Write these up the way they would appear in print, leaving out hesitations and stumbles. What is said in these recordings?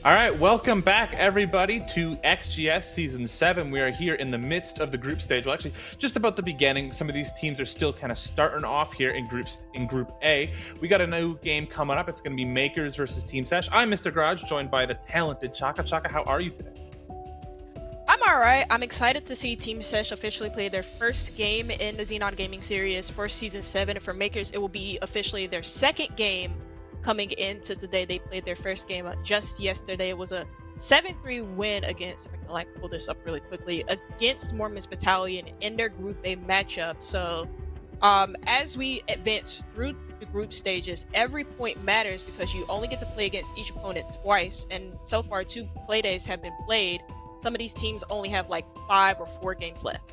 All right, welcome back, everybody, to XGS Season 7. We are here in the midst of the group stage. Well, actually, just about the beginning. Some of these teams are still kind of starting off here in Group A. We got a new game coming up. It's going to be MKERS versus Team SESH. I'm Mr. Garage, joined by the talented Chaka. Chaka, how are you today? I'm alright. I'm excited to see Team SESH officially play their first game in the Xenon Gaming Series for Season 7. And for MKERS, it will be officially their second game coming into today. They played their first game just yesterday. It was a 7-3 win against, if I can pull this up really quickly, against Mormon's Battalion in their Group A matchup. So as we advance through the group stages, every point matters because you only get to play against each opponent twice. And so far, 2 playdays have been played. Some of these teams only have like 5 or 4 games left.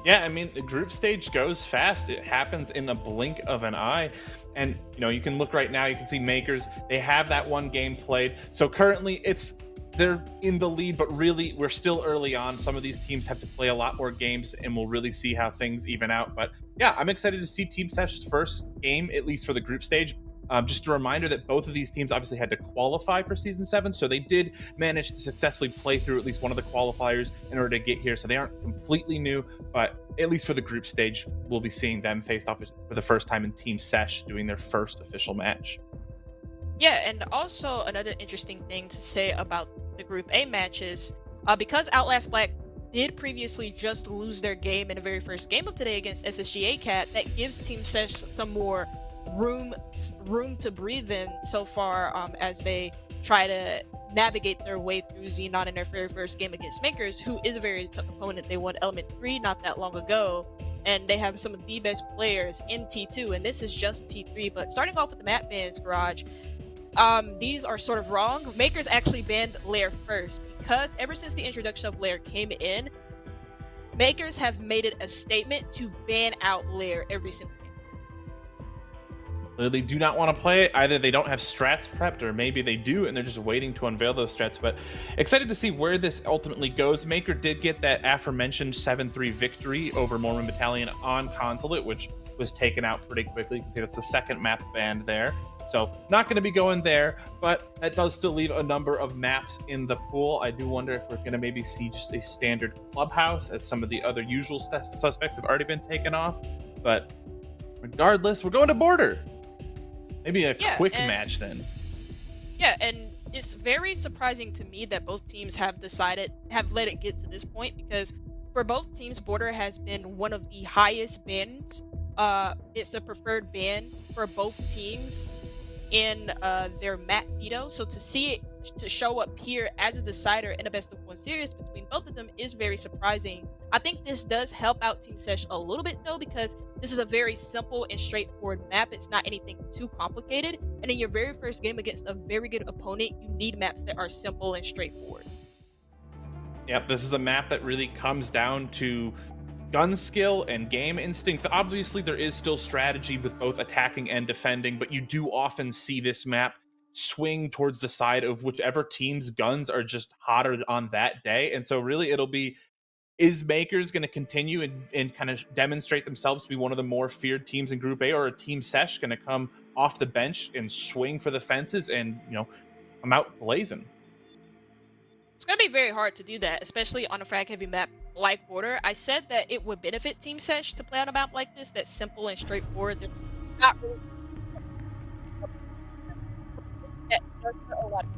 Yeah, I mean, the group stage goes fast. It happens in a blink of an eye. And, you can look right now, you can see MKERS, they have that one game played. So currently they're in the lead, but really we're still early on. Some of these teams have to play a lot more games and we'll really see how things even out. But yeah, I'm excited to see Team Sesh's first game, at least for the group stage. Just a reminder that both of these teams obviously had to qualify for Season 7, so they did manage to successfully play through at least one of the qualifiers in order to get here, so they aren't completely new, but at least for the group stage, we'll be seeing them faced off for the first time in Team SESH doing their first official match. Yeah, and also another interesting thing to say about the Group A matches, because Outlast Black did previously just lose their game in the very first game of today against SSGA Cat, that gives Team SESH some more room to breathe in so far as they try to navigate their way through Xenon in their very first game against MKERS, who is a very tough opponent. They won Element 3 not that long ago, and they have some of the best players in T2, and this is just T3. But starting off with the map bans, Garage, these are sort of wrong. MKERS actually banned Lair first, because ever since the introduction of Lair came in, MKERS have made it a statement to ban out Lair every single game. They do not want to play it. Either they don't have strats prepped, or maybe they do and they're just waiting to unveil those strats. But excited to see where this ultimately goes. Maker did get that aforementioned 7-3 victory over Mormon Battalion on Consulate, which was taken out pretty quickly. You can see that's the second map banned there. So not going to be going there, but that does still leave a number of maps in the pool. I do wonder if we're going to maybe see just a standard clubhouse, as some of the other usual suspects have already been taken off. But regardless, we're going to border. Maybe a quick match then. Yeah, and it's very surprising to me that both teams have let it get to this point, because for both teams, Border has been one of the highest bans. It's a preferred ban for both teams in their map veto. So to see it to show up here as a decider in a best of 1 series between both of them is very surprising. I think this does help out Team SESH a little bit though, because this is a very simple and straightforward map. It's not anything too complicated, and in your very first game against a very good opponent, you need maps that are simple and straightforward. Yep, this is a map that really comes down to gun skill and game instinct. Obviously, there is still strategy with both attacking and defending, but you do often see this map swing towards the side of whichever team's guns are just hotter on that day. And so really it'll be, is MKERS going to continue and kind of demonstrate themselves to be one of the more feared teams in Group A, or a Team SESH going to come off the bench and swing for the fences and, come out blazing? It's going to be very hard to do that, especially on a frag heavy map like Border. I said that it would benefit Team SESH to play on a map like this that's simple and straightforward. There's not really that a lot of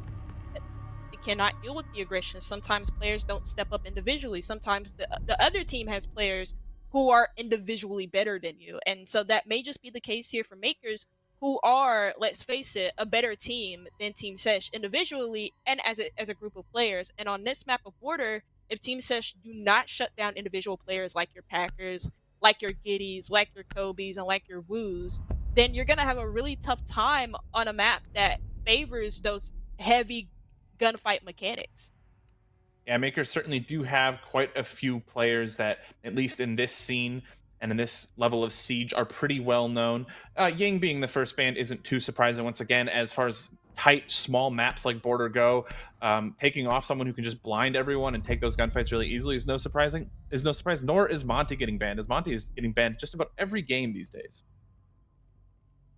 they cannot deal with the aggression. Sometimes players don't step up individually. Sometimes the other team has players who are individually better than you, and so that may just be the case here for MKERS, who are, let's face it, a better team than Team SESH individually and as a group of players. And on this map of Border, if Team SESH do not shut down individual players like your Packers, like your Giddies, like your Kobe's, and like your Woos, then you're gonna have a really tough time on a map that favors those heavy gunfight mechanics. Yeah, makers certainly do have quite a few players that, at least in this scene and in this level of siege, are pretty well known. Ying being the first band isn't too surprising. Once again, as far as tight, small maps like Border go, taking off someone who can just blind everyone and take those gunfights really easily is no surprise. Nor is Monty getting banned, as Monty is getting banned just about every game these days.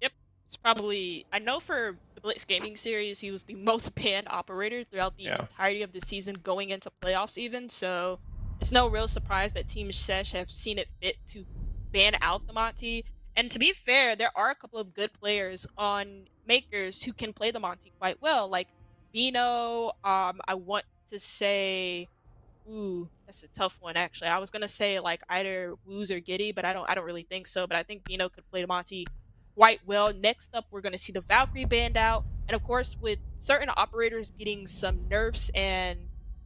Yep. It's probably, I know for the Blitz Gaming series, he was the most banned operator throughout the Yeah. entirety of the season going into playoffs even. So it's no real surprise that Team SESH have seen it fit to ban out the Monty. And to be fair, there are a couple of good players on Makers who can play the Monty quite well, like Bino. I want to say, ooh, that's a tough one actually. I was gonna say like either Woos or Giddy, but I don't really think so. But I think Bino could play the Monty quite well. Next up, we're gonna see the Valkyrie band out, and of course, with certain operators getting some nerfs and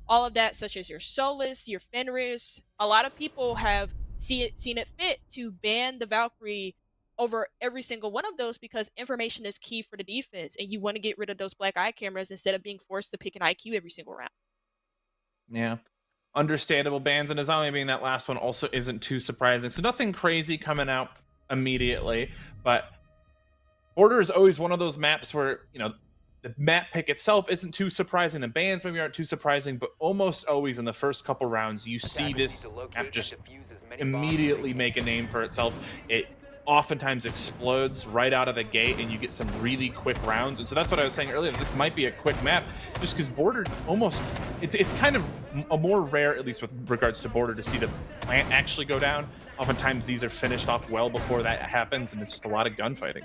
all of that, such as your Solus, your Fenris, a lot of people have seen it fit to ban the Valkyrie over every single one of those because information is key for the defense, and you want to get rid of those black eye cameras instead of being forced to pick an IQ every single round. Yeah. Understandable bans, and Azami being that last one also isn't too surprising. So nothing crazy coming out immediately, but Border is always one of those maps where, the map pick itself isn't too surprising. The bans maybe aren't too surprising, but almost always in the first couple rounds, you see this map just immediately make a name for itself. It oftentimes explodes right out of the gate, and you get some really quick rounds. And so that's what I was saying earlier. This might be a quick map, just because Border almost it's kind of a more rare, at least with regards to Border, to see the plant actually go down. Oftentimes these are finished off well before that happens, and it's just a lot of gunfighting.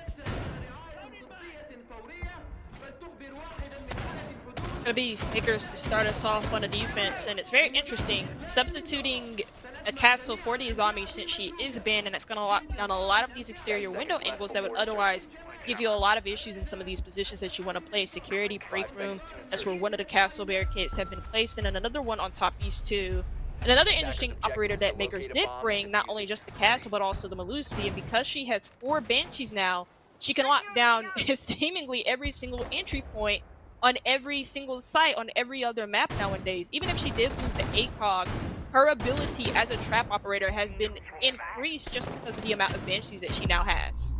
Gonna be Makers to start us off on the defense, and it's very interesting substituting a castle for the Izami since she is banned, and it's gonna lock down a lot of these exterior window angles that would otherwise give you a lot of issues in some of these positions that you want to play. Security, break room, that's where one of the castle barricades have been placed, and another one on top east too. And another interesting operator that Makers did bring, not only just the castle but also the Malusi, and because she has 4 banshees now, she can lock down seemingly every single entry point on every single site on every other map nowadays. Even if she did lose the ACOG, her ability as a trap operator has been increased just because of the amount of banshees that she now has.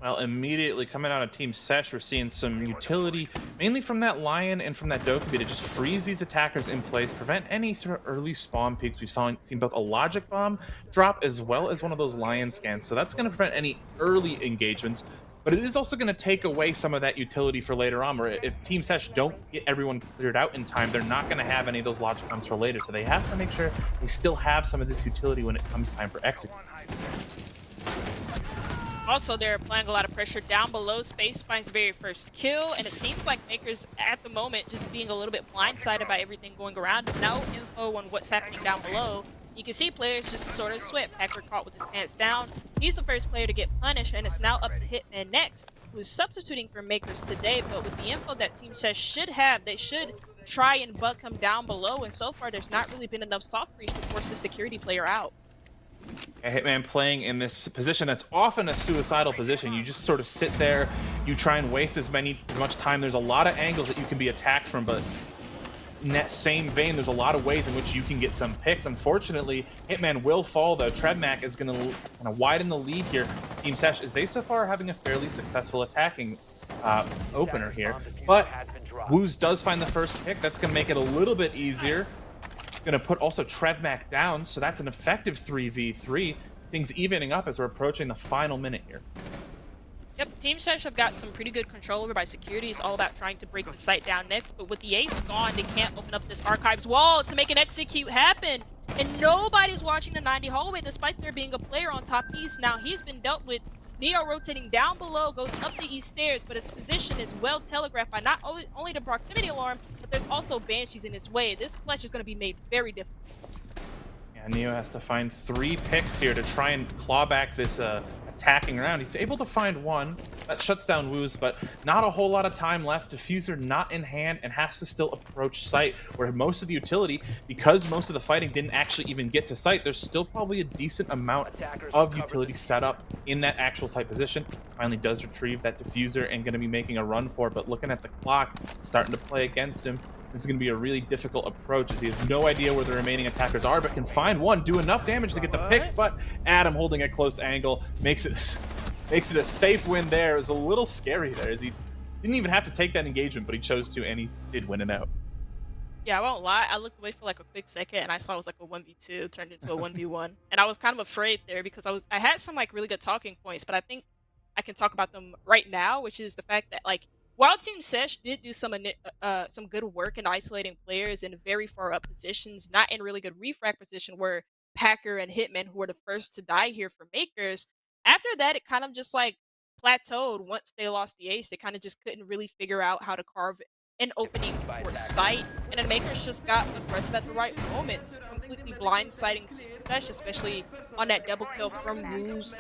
Well, immediately coming out of Team Sesh, we're seeing some utility, mainly from that Lion and from that Dokkaebi, to just freeze these attackers in place, prevent any sort of early spawn peaks. We've seen both a Logic Bomb drop as well as one of those Lion scans, so that's going to prevent any early engagements. But it is also going to take away some of that utility for later on, where if Team Sesh don't get everyone cleared out in time, they're not going to have any of those Logic Bombs for later, so they have to make sure they still have some of this utility when it comes time for execute. Also, they're applying a lot of pressure down below. Space finds the very first kill, and it seems like Makers at the moment just being a little bit blindsided by everything going around. No info on what's happening down below. You can see players just sort of swept. Hacker caught with his pants down. He's the first player to get punished, and it's now up to Hitman next, who's substituting for Makers today. But with the info that Team Sesh should have, they should try and buck him down below, and so far there's not really been enough soft breach to force the security player out. A Hitman playing in this position that's often a suicidal position. You just sort of sit there, you try and waste as much time. There's a lot of angles that you can be attacked from, but in that same vein, there's a lot of ways in which you can get some picks. Unfortunately, Hitman will fall, though. Trebmac is going to kind of widen the lead here. Team Sesh, as they so far are having a fairly successful attacking opener here. But Woos does find the first pick. That's going to make it a little bit easier. Going to put also Trevmac down, so that's an effective 3v3. Things evening up as we're approaching the final minute here. Yep, Team Sesh have got some pretty good control over by security. It's all about trying to break the site down next, but with the ace gone, they can't open up this archives wall to make an execute happen. And nobody's watching the 90 hallway despite there being a player on top east. Now he's been dealt with. Neo rotating down below, goes up the east stairs, but his position is well telegraphed by not only the proximity alarm, but there's also banshees in his way. This clutch is going to be made very difficult. Yeah, Neo has to find 3 picks here to try and claw back this attacking round. He's able to find 1. That shuts down Woos, but not a whole lot of time left. Diffuser not in hand and has to still approach site, where most of the utility, because most of the fighting didn't actually even get to site, there's still probably a decent amount of utility set up in that actual site position. Finally does retrieve that diffuser and going to be making a run for it, but looking at the clock, starting to play against him. This is going to be a really difficult approach, as he has no idea where the remaining attackers are, but can find one, do enough damage to get the pick. But Adam, holding a close angle, makes it a safe win there. It was a little scary there, as he didn't even have to take that engagement, but he chose to, and he did win it out. Yeah, I won't lie. I looked away for like a quick second, and I saw it was like a 1v2 turned into a 1v1, and I was kind of afraid there because I had some like really good talking points, but I think I can talk about them right now, which is the fact that like while Team Sesh did do some good work in isolating players in very far up positions, not in really good refrag position, where Packer and Hitman, who were the first to die here for Makers, after that it kind of just like plateaued once they lost the ace. They kind of just couldn't really figure out how to carve an opening for sight. And then Makers just got aggressive at the right moments, completely blindsiding Team Sesh, especially on that double kill from Woo's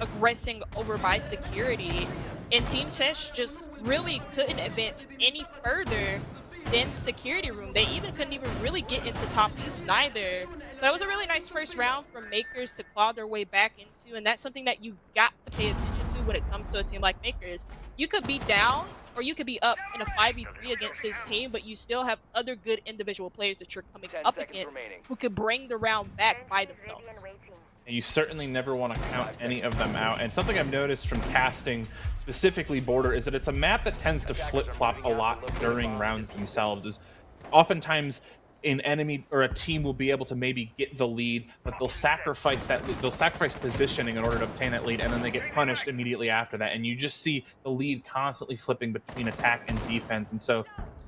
aggressing over by security. And Team Sesh just really couldn't advance any further than security room. They even couldn't even really get into top east neither. So that was a really nice first round from Makers to claw their way back into, and that's something that you got to pay attention to when it comes to a team like Makers. You could be down or you could be up in a 5v3 against this team, but you still have other good individual players that you're coming up against who could bring the round back by themselves. And you certainly never want to count any of them out. And something I've noticed from casting, specifically Border, is that it's a map that tends to flip-flop a lot during rounds themselves. Is oftentimes an enemy or a team will be able to maybe get the lead, but they'll sacrifice positioning in order to obtain that lead, and then they get punished immediately after that. And you just see the lead constantly flipping between attack and defense. And so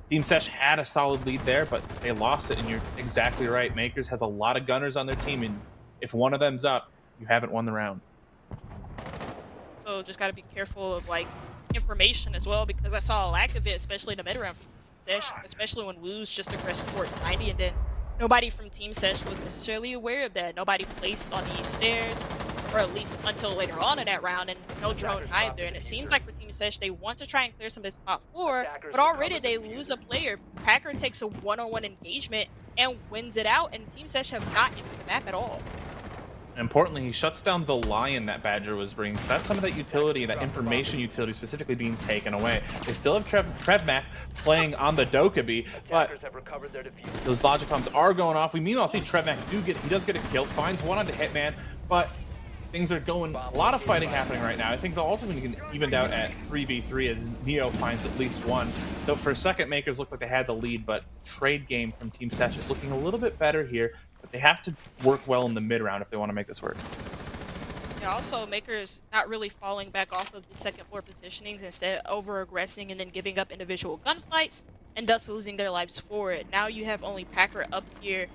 Team Sesh had a solid lead there, but they lost it. And you're exactly right. Makers has a lot of gunners on their team, and if one of them's up, you haven't won the round. So just got to be careful of like information as well, because I saw a lack of it, especially in the mid round from Sesh, especially when Woo's just aggressed towards 90, and then nobody from Team Sesh was necessarily aware of that. Nobody placed on these stairs, or at least until later on in that round, and no drone either. And it seems like for Team Sesh, they want to try and clear some of this top 4, but already they lose a player. Packer takes a one-on-one engagement and wins it out, and Team Sesh have not entered the map at all. And importantly, he shuts down the Lion that Badger was bringing. So that's some of that utility, that information utility specifically being taken away. They still have Trevmac playing on the Dokkaebi, but those logic bombs are going off. We meanwhile see Trevmac does get a kill, finds one onto Hitman, but things are going, a lot of fighting happening right now. I think the ultimate can evened out at 3v3 as Neo finds at least one. So for a second, Makers looked like they had the lead, but trade game from Team Sesh is looking a little bit better here. But they have to work well in the mid round if they want to make this work. Yeah, also Makers not really falling back off of the second floor positionings, instead over aggressing and then giving up individual gunfights and thus losing their lives for it. Now you have only Packer up here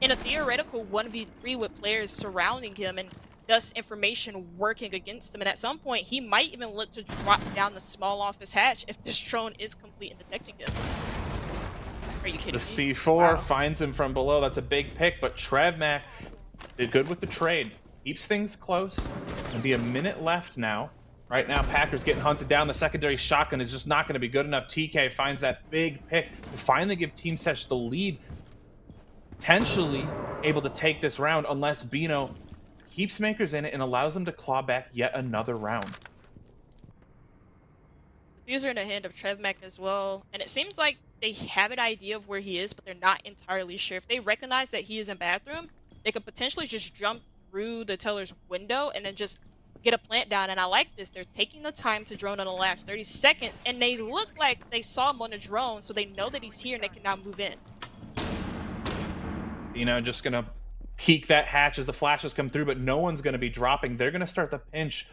in a theoretical 1v3 with players surrounding him, and thus information working against him. And at some point he might even look to drop down the small office hatch if this drone is complete in detecting him. Are you kidding me? The C4 finds him from below. That's a big pick, but Trevmac did good with the trade. Keeps things close. Gonna be a minute left now. Right now, Packer's getting hunted down. The secondary shotgun is just not going to be good enough. TK finds that big pick to finally give Team Sesh the lead. Potentially able to take this round unless Bino keeps Makers in it and allows them to claw back yet another round. The views are in the hand of Trevmac as well, and it seems like they have an idea of where he is, but they're not entirely sure. If they recognize that he is in bathroom, they could potentially just jump through the teller's window and then just get a plant down. And I like this. They're taking the time to drone on the last 30 seconds, and they look like they saw him on the drone, so they know that he's here and they can now move in. You know, just gonna peek that hatch as the flashes come through, but no one's gonna be dropping. They're gonna start the pinch.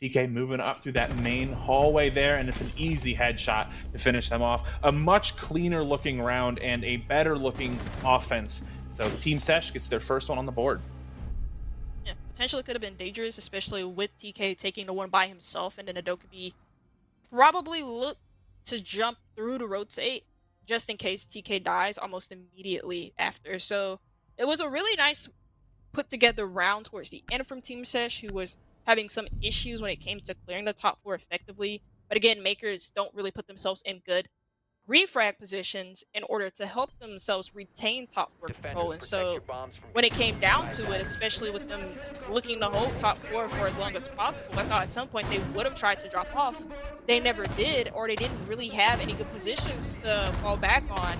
TK moving up through that main hallway there, and it's an easy headshot to finish them off. A much cleaner looking round and a better looking offense. So Team Sesh gets their first one on the board. Yeah, potentially could have been dangerous, especially with TK taking the one by himself, and then a Dokkaebi probably look to jump through to rotate just in case TK dies almost immediately after. So it was a really nice put together round towards the end from Team Sesh, who was having some issues when it came to clearing the top 4 effectively. But again, Makers don't really put themselves in good refrag positions in order to help themselves retain top 4 control. And so when it came down to it, especially with them looking to hold top 4 for as long as possible, I thought at some point they would have tried to drop off. They never did, or they didn't really have any good positions to fall back on.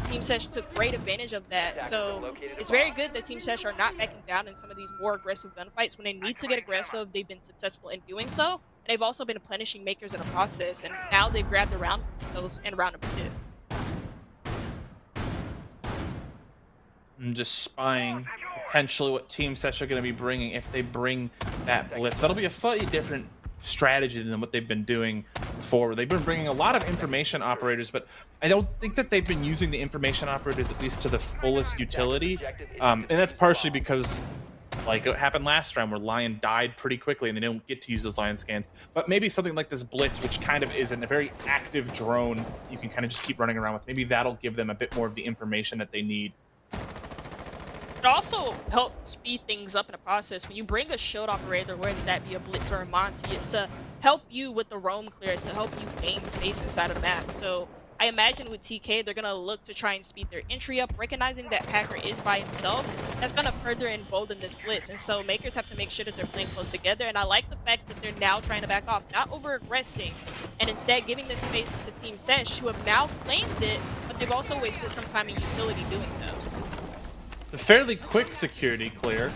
Team Sesh took great advantage of that. So it's very good that Team Sesh are not backing down in some of these more aggressive gunfights. When they need to get aggressive, they've been successful in doing so. And they've also been punishing Makers in the process. And now they've grabbed the round for themselves in round number 2. I'm just spying potentially what Team Sesh are going to be bringing if they bring that blitz. That'll be a slightly different strategy than what they've been doing before. They've been bringing a lot of information operators, but I don't think that they've been using the information operators at least to the fullest utility. And that's partially because, like it happened last round where Lion died pretty quickly and they don't get to use those Lion scans. But maybe something like this Blitz, which kind of is a very active drone you can kind of just keep running around with, maybe that'll give them a bit more of the information that they need. It also helps speed things up in the process. When you bring a shield operator, whether that be a Blitz or a Monty, it's to help you with the roam clears, to help you gain space inside of the map. So I imagine with TK, they're going to look to try and speed their entry up, recognizing that Packer is by himself. That's going to further embolden this Blitz. And so Makers have to make sure that they're playing close together. And I like the fact that they're now trying to back off, not over-aggressing, and instead giving the space to Team SESH, who have now claimed it, but they've also wasted some time in utility doing so. It's a fairly quick security clear.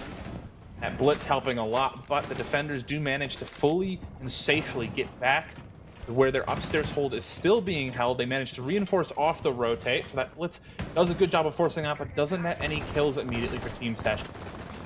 That Blitz helping a lot, but the defenders do manage to fully and safely get back to where their upstairs hold is still being held. They manage to reinforce off the rotate, so that Blitz does a good job of forcing out, but doesn't net any kills immediately for Team SESH.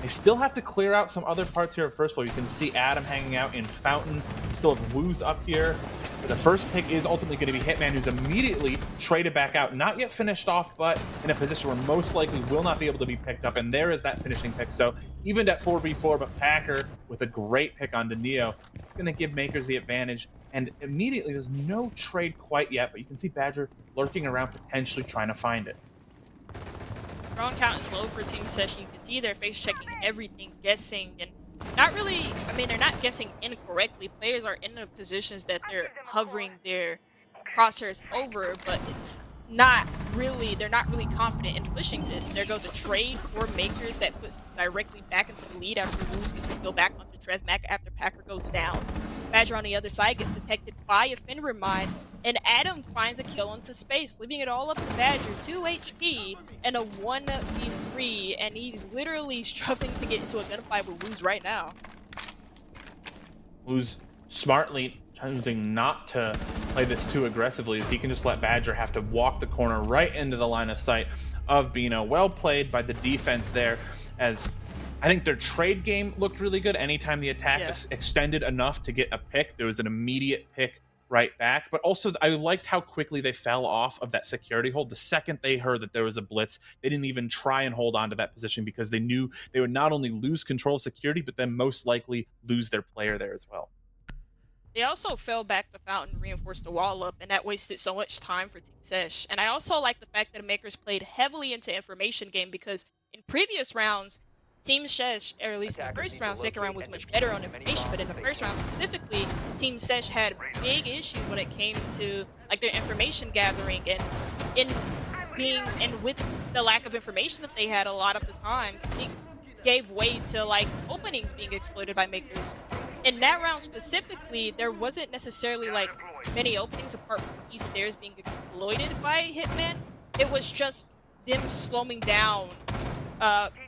They still have to clear out some other parts here at first floor. You can see Adam hanging out in Fountain. We still have Woos up here. But the first pick is ultimately going to be Hitman, who's immediately traded back out. Not yet finished off, but in a position where most likely will not be able to be picked up. And there is that finishing pick. So even at 4v4, but Packer with a great pick onto Neo, it's going to give Makers the advantage. And immediately, there's no trade quite yet, but you can see Badger lurking around, potentially trying to find it. Drone count is low for Team SESH. You can see they're face checking everything, guessing, and not really, I mean, they're not guessing incorrectly. Players are in the positions that they're hovering their crosshairs over, but it's not really, they're not really confident in pushing this. There goes a trade for Makers that puts directly back into the lead after Woos gets to go back onto Trev Mac after Packer goes down. Badger on the other side gets detected by a Fenrir Mine, and Adam finds a kill into space, leaving it all up to Badger, 2 HP, and a 1v3, and he's literally struggling to get into a gunfight with Woos right now. Woos smartly choosing not to play this too aggressively, as he can just let Badger have to walk the corner right into the line of sight of Bino. Well played by the defense there, as I think their trade game looked really good. Anytime the attack is extended enough to get a pick, there was an immediate pick right back. But also, I liked how quickly they fell off of that security hold. The second they heard that there was a Blitz, they didn't even try and hold on to that position, because they knew they would not only lose control of security, but then most likely lose their player there as well. They also fell back to Fountain and reinforced the wall up, and that wasted so much time for Team SESH. And I also like the fact that the Makers played heavily into information game, because in previous rounds, Team SESH, or at least in the first round, second round was much better on information, but in the first round specifically, Team SESH had big issues when it came to like their information gathering, and with the lack of information that they had a lot of the times, it gave way to like openings being exploited by Makers. In that round specifically, there wasn't necessarily like many openings apart from East Stairs being exploited by Hitman. It was just them slowing down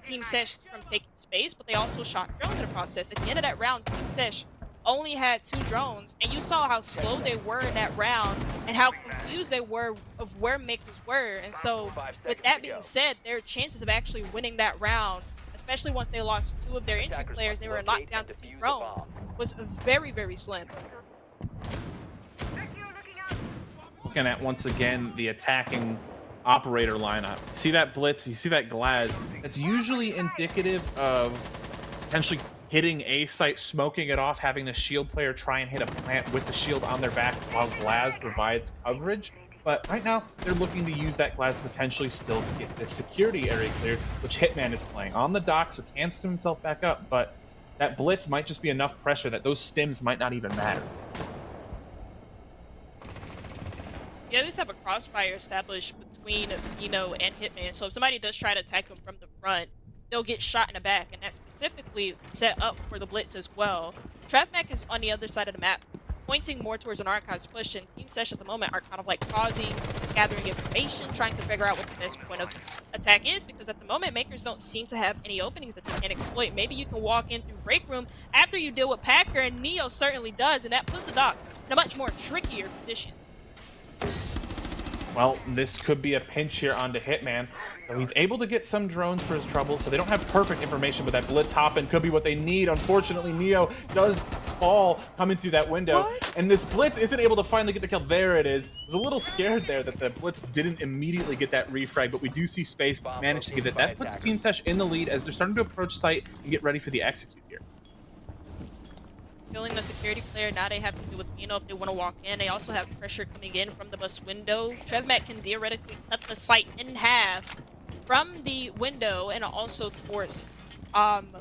Team SESH from taking space, but they also shot drones in the process. At the end of that round, Team SESH only had 2 drones, and you saw how slow they were in that round and how confused they were of where Makers were. And so, with that being said, their chances of actually winning that round, especially once they lost 2 of their entry players, they were knocked down to 2 drones, was very, very slim. Looking at, once again, the attacking operator lineup. See that Blitz, you see that Glaz. That's usually indicative of potentially hitting a site, smoking it off, having the shield player try and hit a plant with the shield on their back while Glaz provides coverage. But right now, they're looking to use that Glaz to potentially still get this security area cleared, which Hitman is playing on the dock, so can't stim himself back up. But that Blitz might just be enough pressure that those stims might not even matter. You at least have a crossfire established between Bino and Hitman, so if somebody does try to attack them from the front, they'll get shot in the back, and that's specifically set up for the Blitz as well. Trapmac is on the other side of the map, pointing more towards an archives push, and Team SESH at the moment are kind of like pausing, gathering information, trying to figure out what the best point of attack is, because at the moment, Makers don't seem to have any openings that they can exploit. Maybe you can walk in through break room after you deal with Packer, and Neo certainly does, and that puts the dock in a much more trickier position. Well, this could be a pinch here onto Hitman. So he's able to get some drones for his trouble, so they don't have perfect information, but that Blitz hop-in could be what they need. Unfortunately, Neo does fall coming through that window. What? And this Blitz isn't able to finally get the kill. There it is. I was a little scared there that the Blitz didn't immediately get that refrag, but we do see Space manage to get it. That puts Team SESH in the lead as they're starting to approach site and get ready for the execute here. Killing the security player, now they have to do with if they want to walk in. They also have pressure coming in from the bus window. TrevMat can theoretically cut the site in half from the window and also towards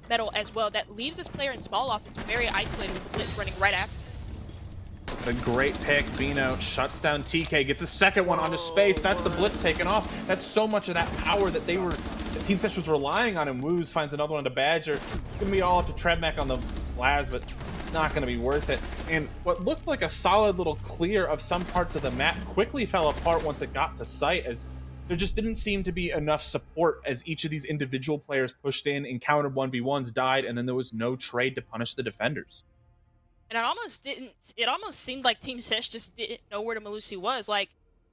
Metal as well. That leaves this player in small office very isolated with the Blitz running right after. The great pick. Bino shuts down TK, gets a second one onto Space. That's the Blitz taken off. That's so much of that power that Team SESH was relying on, and Woos finds another one to Badger. It's gonna be all up to TrevMat on the Blaz, but not going to be worth it. And what looked like a solid little clear of some parts of the map quickly fell apart once it got to site, as there just didn't seem to be enough support as each of these individual players pushed in, encountered 1v1s, died, and then there was no trade to punish the defenders. And it almost seemed like Team SESH just didn't know where the Melusi was. Like,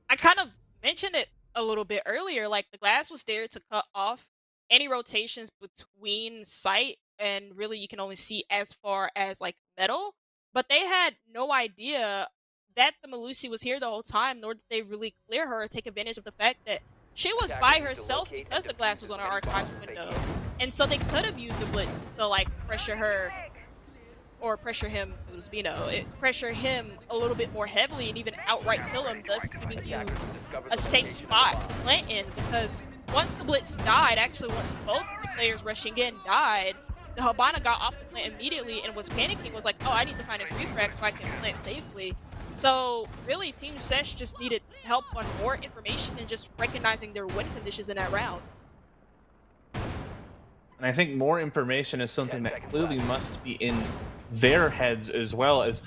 I kind of mentioned it a little bit earlier, like the glass was there to cut off any rotations between site, and really you can only see as far as like Metal, but they had no idea that the Melusi was here the whole time, nor did they really clear her or take advantage of the fact that she was by herself because the glass was on her archives window. And so they could have used the Blitz to like pressure her, or pressure him, it was Bino, pressure him a little bit more heavily and even outright kill him, thus giving you a safe spot to plant in. Because once the Blitz died, actually once both the players rushing in died, the Habana got off the plant immediately and was panicking, was like, oh, I need to find his refrag so I can plant safely. So really, Team SESH just needed help on more information and just recognizing their win conditions in that round. And I think more information is something that clearly must be in their heads as well, as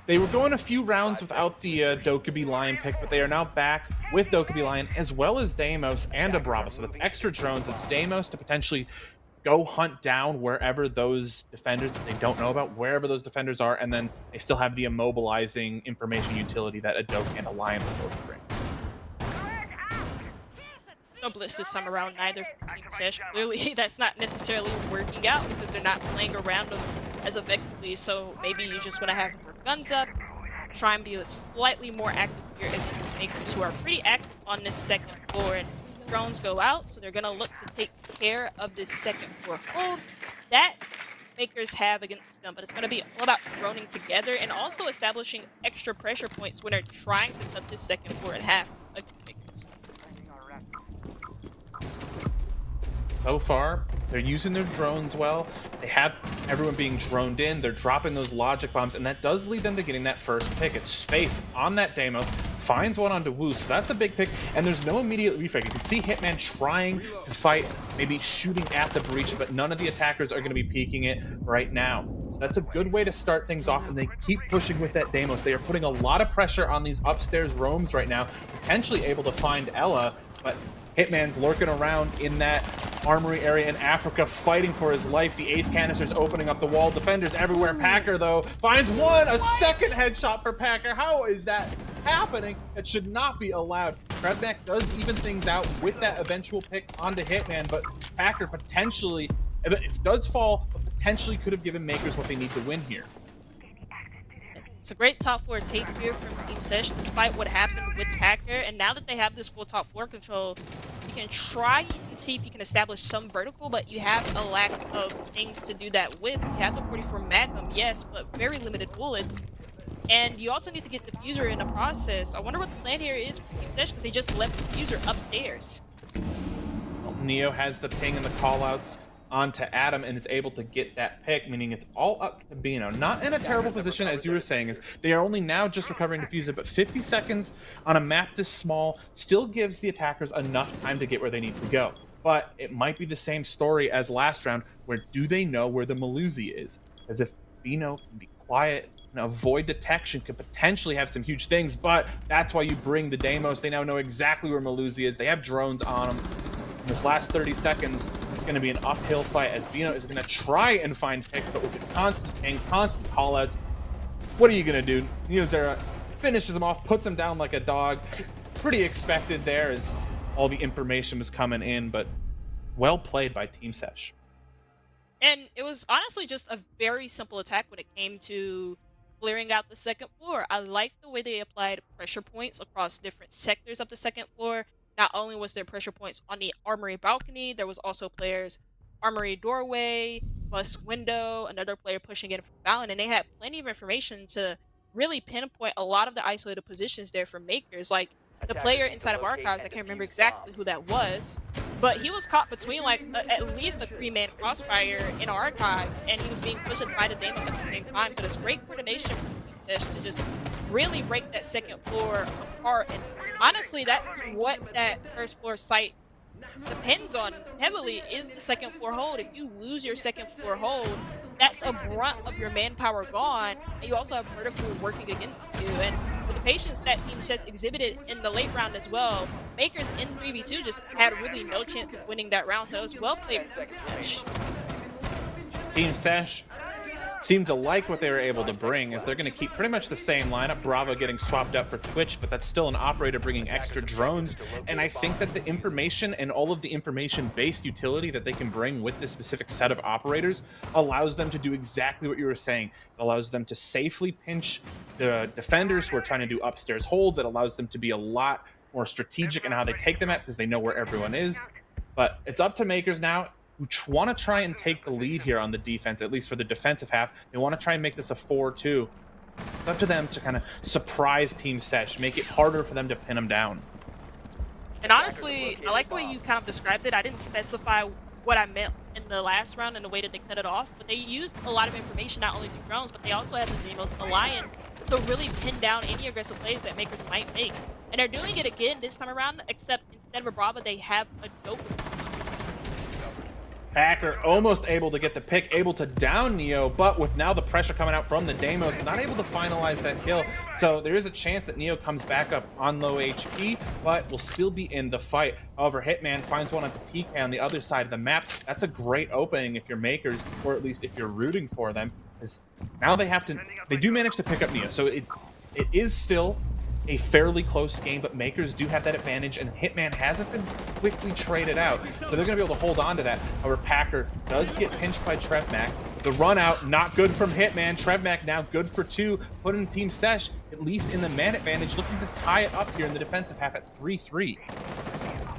they were going a few rounds without the Dokkaebi Lion pick, but they are now back with Dokkaebi Lion as well as Deimos and a Bravo. So that's extra drones. It's Deimos to potentially go hunt down wherever those defenders that they don't know about, wherever those defenders are, and then they still have the immobilizing information utility that a Doke and a Lion will both bring. No Blitz this time around neither from Team SESH. Clearly that's not necessarily working out because they're not playing around them as effectively, so maybe you just want to have more guns up, try and be a slightly more active here against MKERS, who are pretty active on this second floor, and drones go out, so they're going to look to take care of this second floor hold that MKERS have against them. But it's going to be all about droning together and also establishing extra pressure points when they're trying to cut this second floor in half against MKERS. So far, they're using their drones well. They have everyone being droned in. They're dropping those logic bombs, and that does lead them to getting that first pick. It's Space on that Deimos, finds one onto Woo, so that's a big pick, and there's no immediate refrag. You can see Hitman trying to fight, maybe shooting at the breach, but none of the attackers are going to be peeking it right now. So that's a good way to start things off, and they keep pushing with that Deimos. They are putting a lot of pressure on these upstairs roams right now, potentially able to find Ella, but Hitman's lurking around in that armory area in Africa, fighting for his life. The ace canisters opening up the wall. Defenders everywhere. Packer, though, finds one. A second headshot for Packer. How is that happening? That should not be allowed. TrevMat does even things out with that eventual pick onto Hitman, but Packer potentially, it does fall, but potentially could have given MKERS what they need to win here. It's a great top floor take here from Team SESH, despite what happened with Packer. And now that they have this full top floor control, you can try and see if you can establish some vertical, but you have a lack of things to do that with. You have the 44 Magnum, yes, but very limited bullets. And you also need to get the diffuser in the process. I wonder what the plan here is for Team SESH, because they just left the diffuser upstairs. Well, Neo has the ping and the callouts onto Adam and is able to get that pick, meaning it's all up to Bino. Not in a terrible position, as you were saying, is they are only now just recovering diffuser, but 50 seconds on a map this small still gives the attackers enough time to get where they need to go. But it might be the same story as last round, where do they know where the Melusi is? As if Bino can be quiet and avoid detection, could potentially have some huge things, but that's why you bring the Deimos. They now know exactly where Melusi is. They have drones on them. In this last 30 seconds, going to be an uphill fight as Bino is going to try and find picks, but with the constant ping, constant callouts, what are you going to do? Neozera finishes him off, puts him down like a dog. Pretty expected there as all the information was coming in, but well played by Team SESH. And it was honestly just a very simple attack when it came to clearing out the second floor. I like the way they applied pressure points across different sectors of the second floor. Not only was there pressure points on the armory balcony, there was also players armory doorway, bus window, another player pushing in from Fallon, and they had plenty of information to really pinpoint a lot of the isolated positions there for makers. Like the Attackers player need to inside of locate archives, I and can't remember defuse exactly bombs. who that was, but he was caught between like at least a 3-man crossfire in archives, and he was being pushed by the Damos at the same time. So there's great coordination from Team Sesh to just really break that second floor apart. And honestly, that's what that first floor site depends on heavily, is the second floor hold. If you lose your second floor hold, that's a brunt of your manpower gone, and you also have vertical working against you. And with the patience that Team Chess exhibited in the late round as well, Makers in 3v2 just had really no chance of winning that round, so it was well played 10 from seconds Sesh. Team Sesh seemed to like what they were able to bring, as they're going to keep pretty much the same lineup. Bravo getting swapped out for Twitch, but that's still an operator bringing extra drones. And I think that the information and all of the information-based utility that they can bring with this specific set of operators allows them to do exactly what you were saying. It allows them to safely pinch the defenders who are trying to do upstairs holds. It allows them to be a lot more strategic in how they take them at, because they know where everyone is. But it's up to Makers now, who want to try and take the lead here on the defense, at least for the defensive half. They want to try and make this a 4-2. It's up to them to kind of surprise Team Sesh, make it harder for them to pin them down. And honestly, I like the way you kind of described it. I didn't specify what I meant in the last round and the way that they cut it off, but they used a lot of information, not only through drones, but they also had the Demos and the Lion to really pin down any aggressive plays that Makers might make. And they're doing it again this time around, except instead of a Brava, they have a dope. Packer almost able to get the pick, able to down Neo, but with now the pressure coming out from the Demos, not able to finalize that kill. So there is a chance that Neo comes back up on low HP, but will still be in the fight. However, Hitman finds one at the TK on the other side of the map. That's a great opening if you're Makers, or at least if you're rooting for them, because now they do manage to pick up Neo. So it is still a fairly close game, but Makers do have that advantage, and Hitman hasn't been quickly traded out, so they're going to be able to hold on to that. However, Packer does get pinched by Trevmac. The run out, not good from Hitman. Trevmac now good for 2, putting Team Sesh at least in the man advantage, looking to tie it up here in the defensive half at 3-3.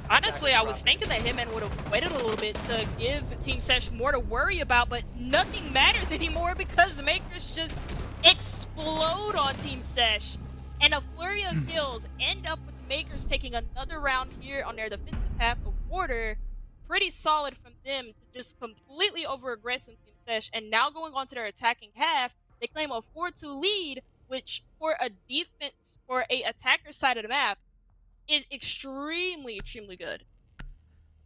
Honestly, I was thinking that Hitman would have waited a little bit to give Team Sesh more to worry about, but nothing matters anymore because the Makers just explode on Team Sesh. And a flurry of kills end up with Makers taking another round here on their defensive half of order. Pretty solid from them to just completely over-aggress in Team Sesh. And now going on to their attacking half, they claim a 4-2 lead, which for a defense, for a attacker side of the map, is extremely, extremely good.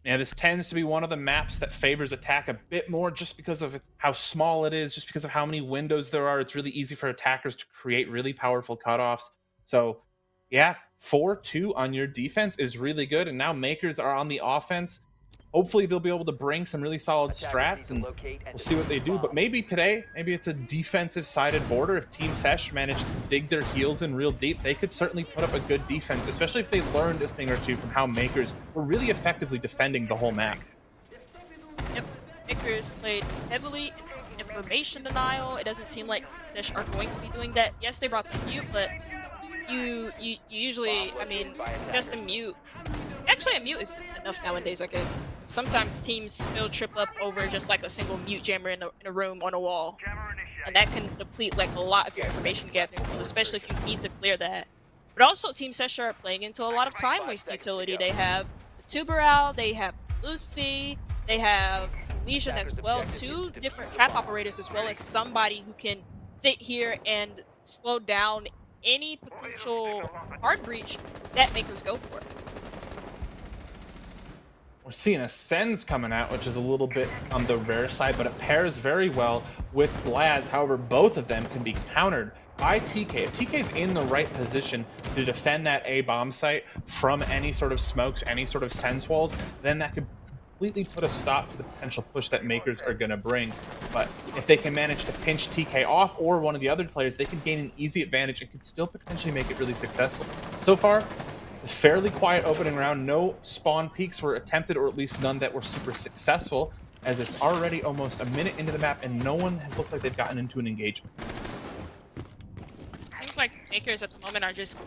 Yeah, this tends to be one of the maps that favors attack a bit more, just because of how small it is, just because of how many windows there are. It's really easy for attackers to create really powerful cutoffs. So, yeah, 4-2 on your defense is really good. And now Makers are on the offense. Hopefully they'll be able to bring some really solid strats, and we'll see what they do. But maybe today, maybe it's a defensive-sided border. If Team Sesh managed to dig their heels in real deep, they could certainly put up a good defense, especially if they learned a thing or two from how Makers were really effectively defending the whole map. Yep, Makers played heavily in information denial. It doesn't seem like Sesh are going to be doing that. Yes, they brought the mute, but you usually, I mean, just a mute. Actually, a mute is enough nowadays, I guess. Sometimes teams still trip up over just like a single mute jammer in a room on a wall. And that can deplete like a lot of your information gathering tools, especially if you need to clear that. But also, Team Sesh are playing into a lot of time waste utility. They have the Tuberal, they have Lucy, they have Legion as well, 2 different trap operators, as well as somebody who can sit here and slow down any potential hard breach that Makers go for. We're seeing a Sens coming out, which is a little bit on the rare side, but it pairs very well with Blaz. However, both of them can be countered by TK. If TK's in the right position to defend that A bomb site from any sort of smokes, any sort of Sens walls, then that could completely put a stop to the potential push that Makers are going to bring. But if they can manage to pinch TK off, or one of the other players, they can gain an easy advantage and could still potentially make it really successful. So far, a fairly quiet opening round. No spawn peaks were attempted, or at least none that were super successful. as it's already almost a minute into the map and no one has looked like they've gotten into an engagement. Seems like makers at the moment are just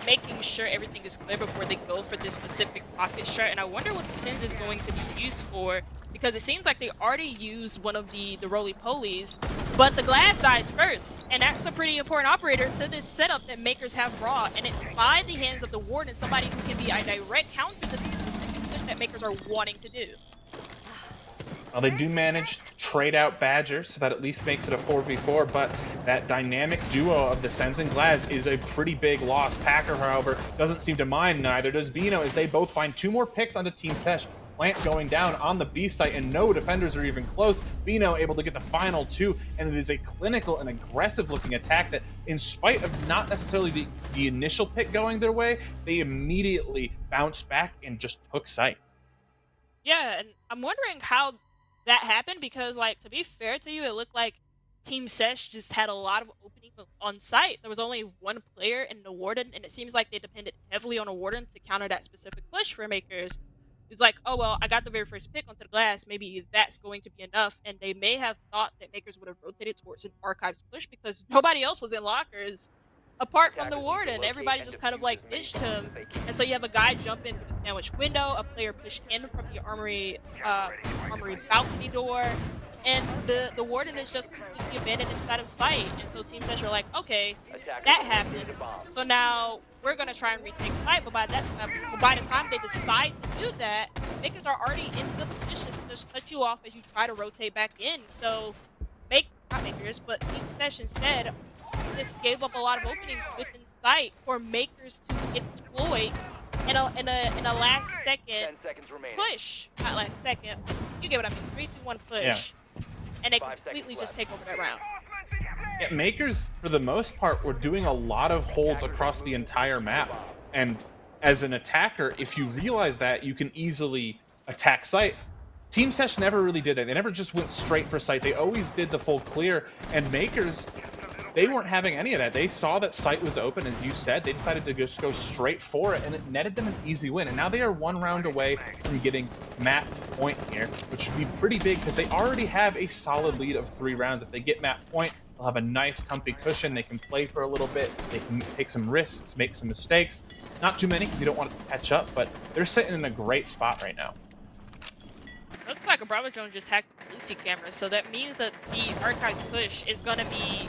making sure everything is clear before they go for this specific pocket strat, and I wonder what the Sins is going to be used for, because it seems like they already used one of the roly-polies, but the glass dies first, and that's a pretty important operator to this setup that makers have raw, and it's by the hands of the Warden, somebody who can be a direct counter to the specific push that makers are wanting to do. Well, they do manage to trade out Badger, so that at least makes it a 4v4, but that dynamic duo of the Sens and Glaz is a pretty big loss. Packer, however, doesn't seem to mind, neither does Bino, as they both find 2 more picks onto Team SESH. Plant going down on the B site, and no defenders are even close. Bino able to get the final 2, and it is a clinical and aggressive-looking attack that, in spite of not necessarily the initial pick going their way, they immediately bounced back and just took site. Yeah, and I'm wondering how that happened, because, like, to be fair to you, it looked like Team SESH just had a lot of opening on site. There was only one player in the Warden, and it seems like they depended heavily on a Warden to counter that specific push for makers. It's like, oh, well, I got the very first pick onto the glass. Maybe that's going to be enough. And they may have thought that makers would have rotated towards an archives push because nobody else was in lockers apart from the Warden. Everybody just kind of like ditched him. And so you have a guy jump in through the sandwich window, a player push in from the armory balcony door, and the Warden is just completely abandoned inside of sight. And so Team SESH are like, okay, that happened. So now we're gonna try and retake sight. But by the time they decide to do that, makers are already in good position to just cut you off as you try to rotate back in. So not makers, but Team SESH instead just gave up a lot of openings within sight for makers to exploit in a last second push. Not last second. You get what I mean. 3, 2, 1 push. Yeah. And they completely just take over that round. Yeah, makers, for the most part, were doing a lot of holds across the entire map. And as an attacker, if you realize that, you can easily attack site. Team SESH never really did that. They never just went straight for site. They always did the full clear. And makers, they weren't having any of that. They saw that site was open, as you said. They decided to just go straight for it, and it netted them an easy win. And now they are 1 round away from getting map point here, which would be pretty big because they already have a solid lead of 3 rounds. If they get map point, they'll have a nice, comfy cushion. They can play for a little bit. They can take some risks, make some mistakes. Not too many because you don't want it to catch up, but they're sitting in a great spot right now. Looks like a Bravo drone just hacked the Lucy camera, so that means that the archives push is going to be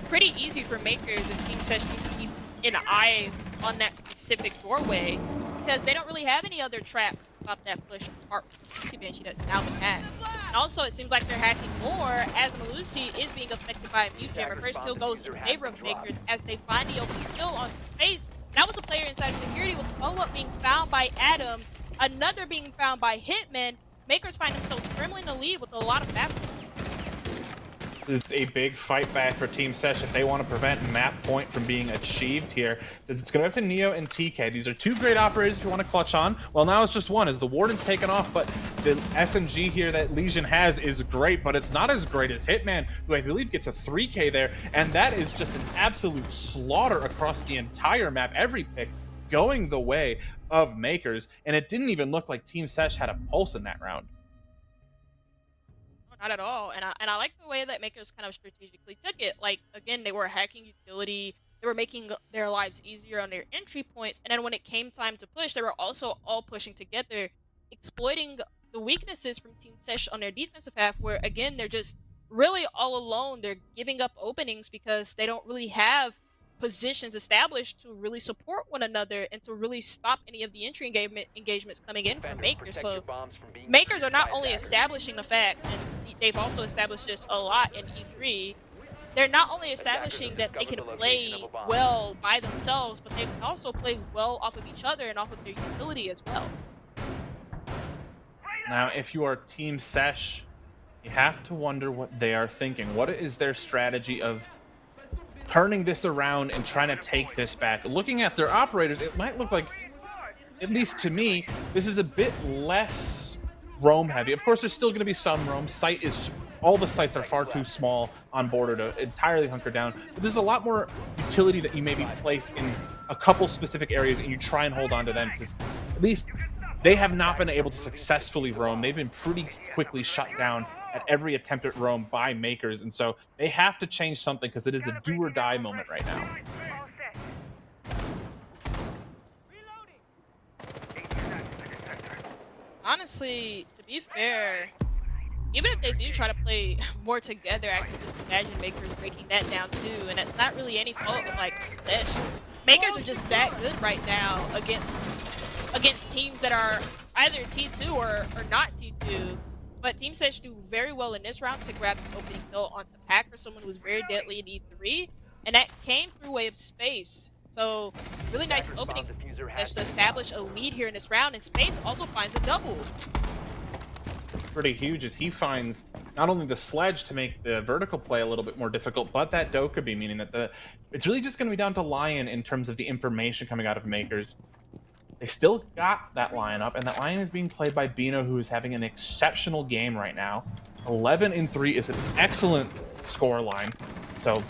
pretty easy for makers and Team SESH to keep an eye on that specific doorway, because they don't really have any other trap to stop that push apart from the Banshee that's now been hacked. And also, it seems like they're hacking more as Malusi is being affected by a mute jammer. First kill goes in favor of makers as they find the open kill on space. That was a player inside of security with the follow-up being found by Adam, another being found by Hitman. Makers find themselves firmly in the lead with a lot of map. This is a big fight back for Team SESH if they want to prevent map point from being achieved here. It's going to have to Neo and TK. These are 2 great operators if you want to clutch on. Well, now it's just 1 as the Warden's taken off, but the SMG here that Legion has is great, but it's not as great as Hitman, who I believe gets a 3K there, and that is just an absolute slaughter across the entire map. Every pick going the way of makers, and it didn't even look like Team SESH had a pulse in that round. Not at all, and I like the way that makers kind of strategically took it. Like, again, they were hacking utility, they were making their lives easier on their entry points, and then when it came time to push, they were also all pushing together, exploiting the weaknesses from Team SESH on their defensive half, where again they're just really all alone. They're giving up openings because they don't really have positions established to really support one another and to really stop any of the entry engagements coming in from makers. So makers are not only establishing the fact, and they've also established this a lot in E3, they're not only establishing that they can play well by themselves, but they can also play well off of each other and off of their utility as well. Now, if you are Team SESH, you have to wonder what they are thinking. What is their strategy of turning this around and trying to take this back? Looking at their operators, it might look like, at least to me, this is a bit less roam heavy. Of course, there's still going to be some roam. Site is, all the sites are far too small on border to entirely hunker down. But there's a lot more utility that you maybe place in a couple specific areas and you try and hold on to them, because at least they have not been able to successfully roam. They've been pretty quickly shut down at every attempt at roam by makers, and so they have to change something because it is a do or die moment right now. Honestly, to be fair, even if they do try to play more together, I can just imagine Makers breaking that down too, and that's not really any fault of like SESH. Makers are just that good right now against teams that are either T2 or not T2. But Team SESH do very well in this round to grab the opening kill onto Pack for someone who's very deadly in E3, and that came through way of Space. So really nice opening for SESH to establish a lead here in this round, and Space also finds a double. Pretty huge as he finds not only the sledge to make the vertical play a little bit more difficult, but that Dokkaebi, meaning that it's really just going to be down to Lion in terms of the information coming out of Makers. They still got that Lion up, and that Lion is being played by Bino, who is having an exceptional game right now. 11-3 is an excellent score line. So,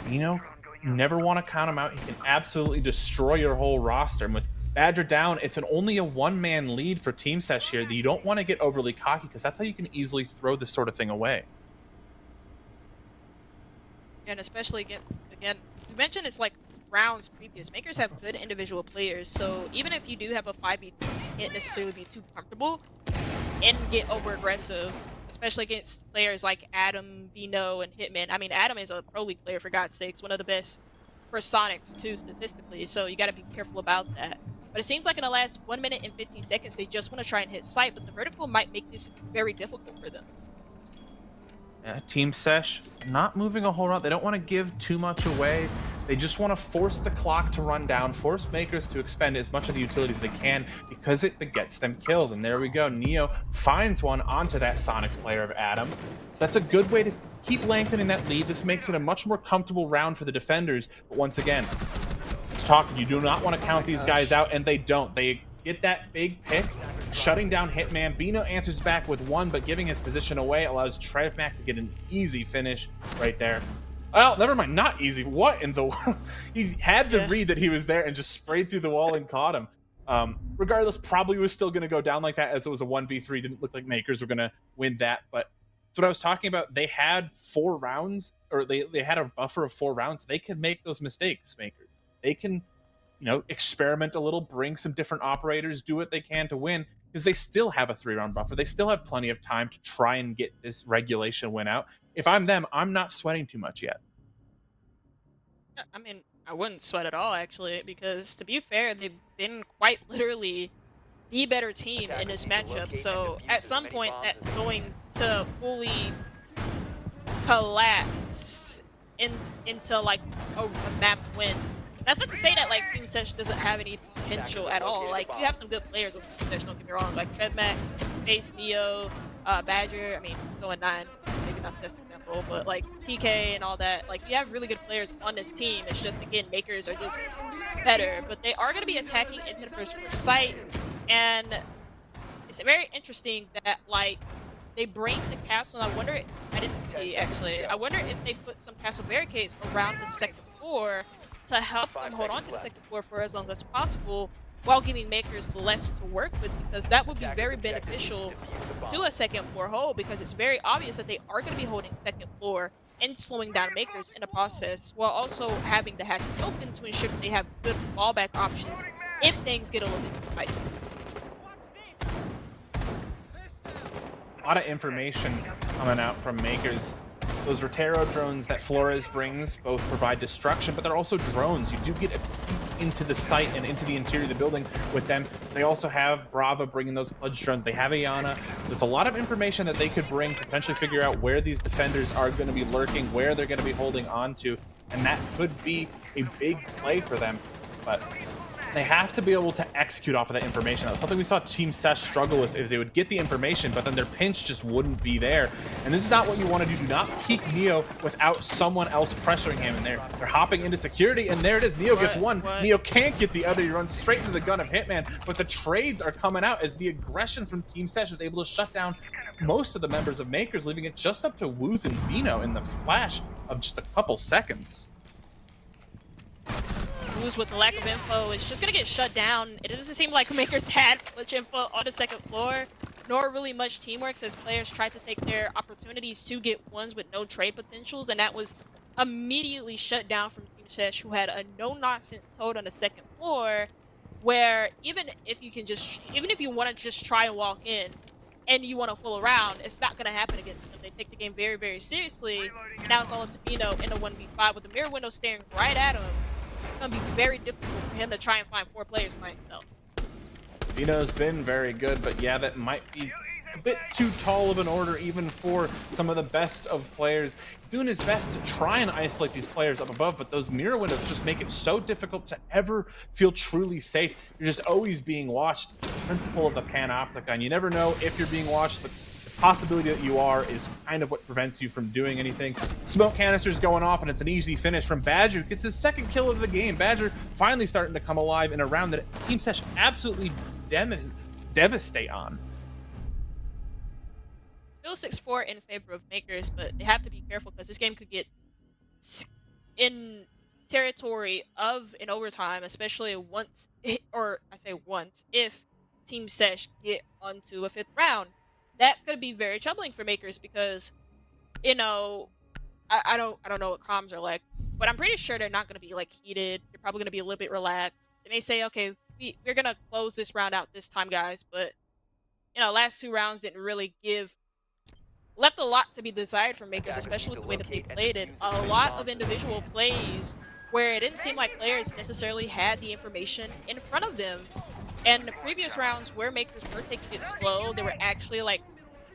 Bino, you never want to count him out. He can absolutely destroy your whole roster. And with Badger down, it's only a one-man lead for Team SESH here that you don't want to get overly cocky, because that's how you can easily throw this sort of thing away. And especially again, you mentioned it's like rounds previous. Makers have good individual players, so even if you do have a 5v3, you can't necessarily be too comfortable and get over aggressive, especially against players like Adam, Bino, and Hitman. I mean, Adam is a pro league player, for God's sakes, one of the best for Sonics too, statistically, so you got to be careful about that. But it seems like in the last 1 minute and 15 seconds, they just want to try and hit sight, but the vertical might make this very difficult for them. Yeah, Team SESH not moving a whole lot. They don't want to give too much away. They just want to force the clock to run down, force Makers to expend as much of the utilities they can, because it begets them kills. And there we go. Neo finds one onto that Sonics player of Adam. So that's a good way to keep lengthening that lead. This makes it a much more comfortable round for the defenders. But once again, it's talking. You do not want to count these guys out, and they don't. They get that big pick, shutting down Hitman. Bino answers back with one, but giving his position away allows Trevmac to get an easy finish right there. Well, never mind, not easy. What in the world? He had the read that he was there and just sprayed through the wall and caught him. Regardless, probably was still going to go down like that, as it was a 1v3. Didn't look like Makers were going to win that, but that's what I was talking about. They had 4 rounds, or they had a buffer of 4 rounds. They can make those mistakes, Makers. They can, you know, experiment a little, bring some different operators, do what they can to win, because they still have a 3-round buffer. They still have plenty of time to try and get this regulation win out. If I'm them, I'm not sweating too much yet. I mean, I wouldn't sweat at all, actually, because to be fair, they've been quite literally the better team in this matchup. So at some point, that's going to fully collapse into like a map win. That's not to say that like Team SESH doesn't have any potential at all. Like, you have some good players on Team SESH, don't get me wrong. Like Trevmac, Face, Neo, Badger. I mean, going 9, maybe not this example, but like TK and all that. Like, you have really good players on this team. It's just, again, Makers are just better. But they are going to be attacking into the first site, and it's very interesting that like they bring the castle. And I wonder, I didn't see actually. I wonder if they put some castle barricades around the second floor to help them hold on to the second floor for as long as possible, while giving Makers less to work with, because that would be very beneficial to a second floor hold, because it's very obvious that they are going to be holding second floor and slowing down Makers in the process, while also having the hatches open to ensure that they have good fallback options if things get a little bit spicy. A lot of information coming out from Makers. Those Rotero drones that Flores brings both provide destruction, but they're also drones. You do get a peek into the site and into the interior of the building with them. They also have Brava bringing those Clutch drones. They have Ayana. There's a lot of information that they could bring, potentially figure out where these defenders are going to be lurking, where they're going to be holding on to, and that could be a big play for them. But they have to be able to execute off of that information. That was something we saw Team SESH struggle with, is they would get the information, but then their pinch just wouldn't be there. And this is not what you want to do. Do not peek Neo without someone else pressuring him. And they're hopping into security, and there it is. Neo gets one. Neo can't get the other. He runs straight into the gun of Hitman, but the trades are coming out as the aggression from Team SESH is able to shut down most of the members of Makers, leaving it just up to Woos and Bino in the flash of just a couple seconds. lose with the lack of info, it's just gonna get shut down. It doesn't seem like MKERS had much info on the second floor, nor really much teamwork as players tried to take their opportunities to get ones with no trade potentials, and that was immediately shut down from Team SESH, who had a no-nonsense toad on the second floor, where even if you want to just try and walk in and you want to fool around, it's not going to happen against them. They take the game very, very seriously, and now it's all up to Bino in a 1v5 with the mirror window staring right at him. It's going to be very difficult for him to try and find 4 players by himself. Bino's been very good, but yeah, that might be a bit too tall of an order even for some of the best of players. He's doing his best to try and isolate these players up above, but those mirror windows just make it so difficult to ever feel truly safe. You're just always being watched. It's the principle of the panopticon. You never know if you're being watched, but the possibility that you are is kind of what prevents you from doing anything. Smoke canisters going off, and it's an easy finish from Badger, who gets his second kill of the game. Badger finally starting to come alive in a round that Team SESH absolutely devastate on. Still 6-4 in favor of MKERS, but they have to be careful because this game could get in territory of an overtime, especially once, or I say once, if Team SESH get onto a 5th round. That could be very troubling for MKERS because, you know, I don't know what comms are like, but I'm pretty sure they're not going to be like heated. They're probably going to be a little bit relaxed. They may say, okay, we're going to close this round out this time, guys, but, you know, last 2 rounds didn't really left a lot to be desired from MKERS, especially with the way that they played it. A lot of individual plays where it didn't seem like players necessarily had the information in front of them. And the previous rounds where MKERS were taking it slow, they were actually like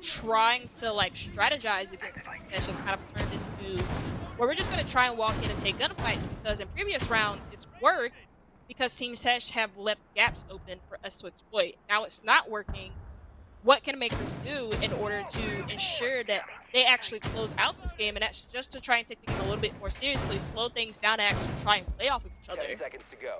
trying to like strategize against it. It's just kind of turned into where we're just going to try and walk in and take gunfights, because in previous rounds it's worked because Team SESH have left gaps open for us to exploit. Now it's not working. What can MKERS do in order to ensure that they actually close out this game? And that's just to try and take the game a little bit more seriously, slow things down, and actually try and play off of each other. 10 seconds to go.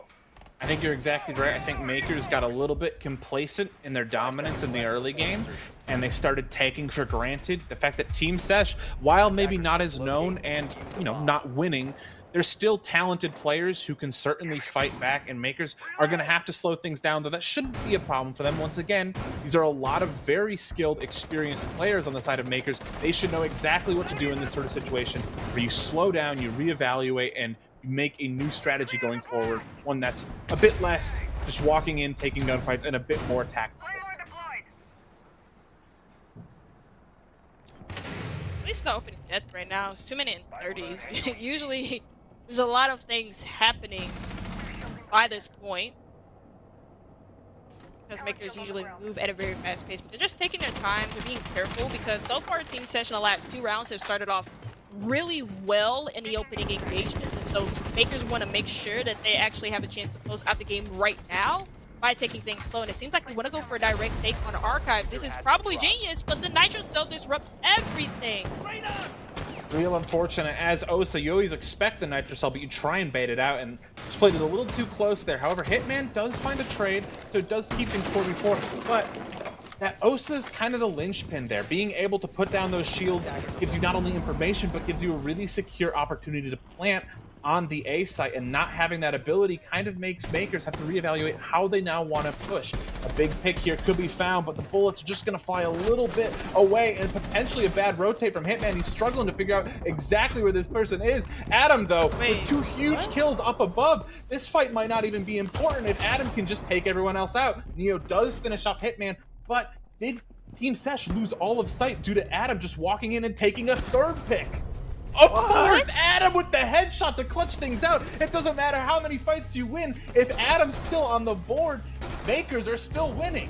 I think you're exactly right. I think MKERS got a little bit complacent in their dominance in the early game, and they started taking for granted the fact that Team SESH, while maybe not as known and, you know, not winning, they're still talented players who can certainly fight back, and MKERS are going to have to slow things down, though that shouldn't be a problem for them. Once again, these are a lot of very skilled, experienced players on the side of MKERS. They should know exactly what to do in this sort of situation, where you slow down, you reevaluate, and you make a new strategy going forward, one that's a bit less just walking in, taking gunfights, and a bit more tactical. At least the opening death right now is 2 minutes and 30s. Usually there's a lot of things happening by this point, because MKERS usually move at a very fast pace, but they're just taking their time, they're being careful, because so far Team SESH in the last 2 rounds have started off really well in the opening engagements, and so MKERS want to make sure that they actually have a chance to close out the game right now by taking things slow. And it seems like they want to go for a direct take on Archives. This is probably genius, but the Nitro Cell disrupts everything. Real unfortunate. As Osa, you always expect the Nitro Cell, but you try and bait it out, and just played it a little too close there. However, Hitman does find a trade, so it does keep things 4v4, but that Osa's kind of the linchpin there. Being able to put down those shields gives you not only information, but gives you a really secure opportunity to plant on the A site, and not having that ability kind of makes MKERS have to reevaluate how they now want to push. A big pick here could be found, but the bullets are just going to fly a little bit away, and potentially a bad rotate from Hitman. He's struggling to figure out exactly where this person is. Adam, though, with 2 huge kills up above, this fight might not even be important if Adam can just take everyone else out. Neo does finish off Hitman, but did Team SESH lose all of sight due to Adam just walking in and taking a 3rd pick? Of course, Adam with the headshot to clutch things out. It doesn't matter how many fights you win. If Adam's still on the board, MKERS are still winning.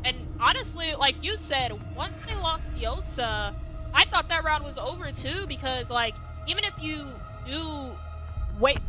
And honestly, like you said, once they lost the Osa, I thought that round was over too, because like even if you do waste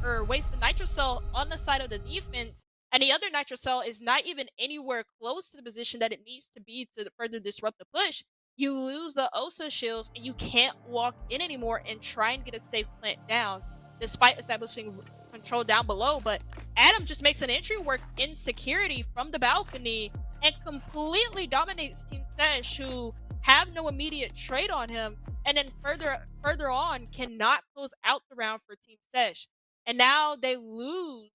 the Nitro Cell on the side of the defense, and the other Nitro Cell is not even anywhere close to the position that it needs to be to further disrupt the push, you lose the Osa shields and you can't walk in anymore and try and get a safe plant down, despite establishing control down below. But Adam just makes an entry work in security from the balcony and completely dominates Team SESH, who have no immediate trade on him, and then further on cannot close out the round for Team SESH. and now they lose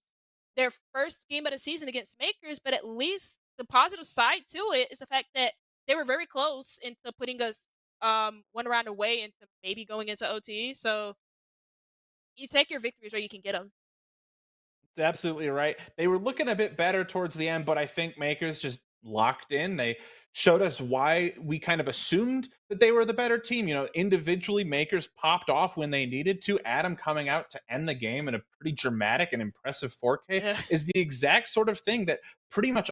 their first game of the season against Makers, but at least the positive side to it is the fact that they were very close into putting us one round away into maybe going into OT. So you take your victories where you can get them. Absolutely right. They were looking a bit better towards the end, but I think Makers just locked in. They showed us why we kind of assumed that they were the better team. You know, individually, Makers popped off when they needed to. Adam coming out to end the game in a pretty dramatic and impressive 4K Yeah. is the exact sort of thing that pretty much